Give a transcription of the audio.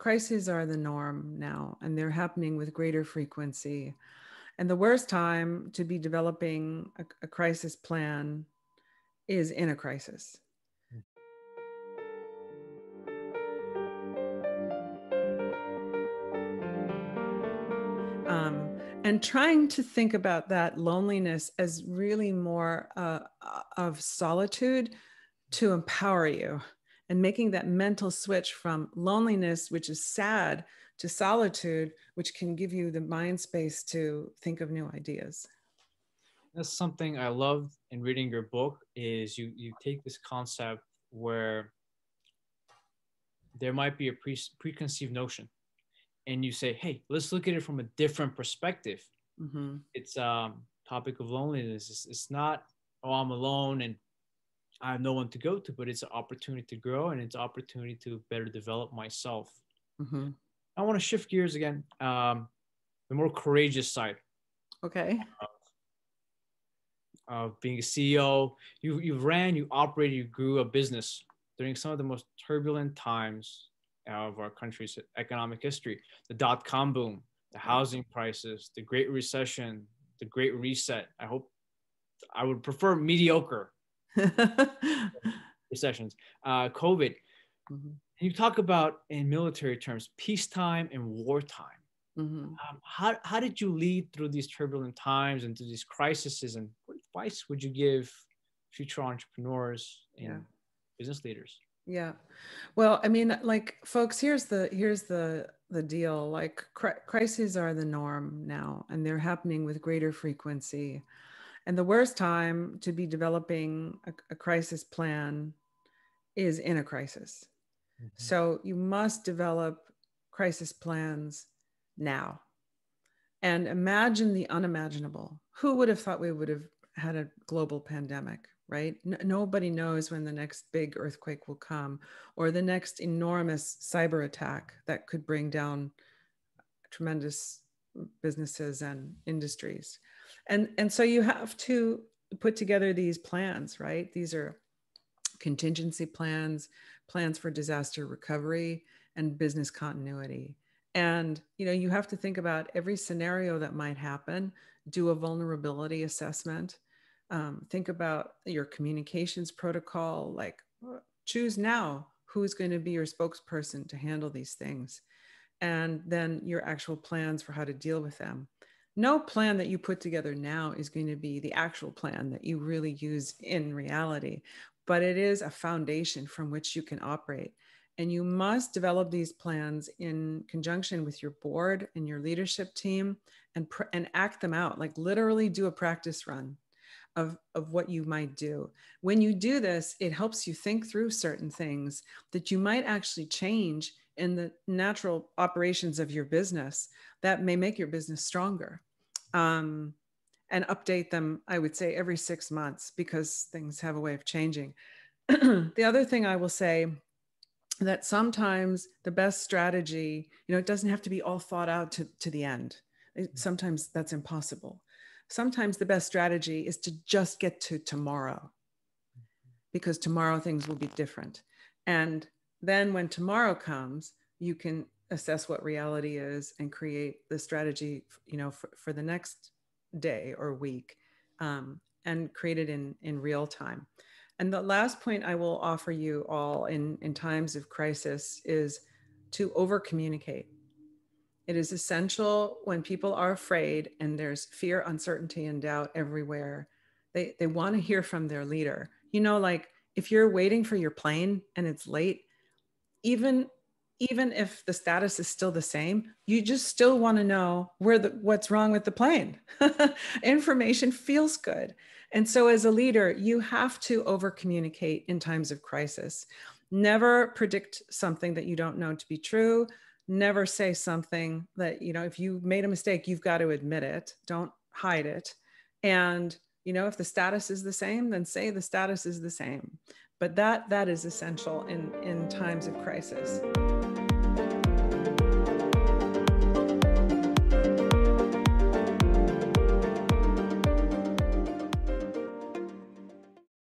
crises are the norm now, and they're happening with greater frequency. And the worst time to be developing a crisis plan is in a crisis. And trying to think about that loneliness as really more of solitude to empower you, and making that mental switch from loneliness, which is sad, to solitude, which can give you the mind space to think of new ideas. That's something I loved in reading your book is you take this concept where there might be a preconceived notion and you say, hey, let's look at it from a different perspective. Mm-hmm. It's topic of loneliness. It's not, oh, I'm alone and I have no one to go to, but it's an opportunity to grow and it's an opportunity to better develop myself. Mm-hmm. I want to shift gears again, the more courageous side. Okay. Of being a CEO, you ran, you operated, you grew a business during some of the most turbulent times of our country's economic history. The dot-com boom, the housing prices, the Great Recession, the Great Reset. I would prefer mediocre recessions. COVID. Mm-hmm. You talk about in military terms, peacetime and wartime. Mm-hmm. How did you lead through these turbulent times and through these crises? And what advice would you give future entrepreneurs and business leaders? Yeah. Well, I mean, like, folks, here's the deal. Like, crises are the norm now, and they're happening with greater frequency. And the worst time to be developing a crisis plan is in a crisis. Mm-hmm. So you must develop crisis plans now. And imagine the unimaginable. Who would have thought we would have had a global pandemic, right? Nobody knows when the next big earthquake will come, or the next enormous cyber attack that could bring down tremendous businesses and industries. And so you have to put together these plans, right? These are contingency plans, plans for disaster recovery, and business continuity. And you have to think about every scenario that might happen, do a vulnerability assessment, think about your communications protocol, like choose now who's going to be your spokesperson to handle these things, and then your actual plans for how to deal with them. No plan that you put together now is going to be the actual plan that you really use in reality, but it is a foundation from which you can operate. And you must develop these plans in conjunction with your board and your leadership team, and act them out, like literally do a practice run of what you might do. When you do this, it helps you think through certain things that you might actually change in the natural operations of your business that may make your business stronger. And update them, I would say, every 6 months, because things have a way of changing. The other thing I will say, that sometimes the best strategy, it doesn't have to be all thought out to the end. Sometimes that's impossible. Sometimes the best strategy is to just get to tomorrow, because tomorrow things will be different. And then when tomorrow comes, you can assess what reality is and create the strategy, for the next day or week, and create it in real time. And the last point I will offer you all in times of crisis is to over communicate. It is essential when people are afraid and there's fear, uncertainty, and doubt everywhere. They want to hear from their leader. Like if you're waiting for your plane and it's late, even if the status is still the same, you just still want to know what's wrong with the plane. Information feels good. And so as a leader, you have to over communicate in times of crisis. Never predict something that you don't know to be true. Never say something that, if you made a mistake, you've got to admit it. Don't hide it. And, if the status is the same, then say the status is the same. But that is essential in times of crisis.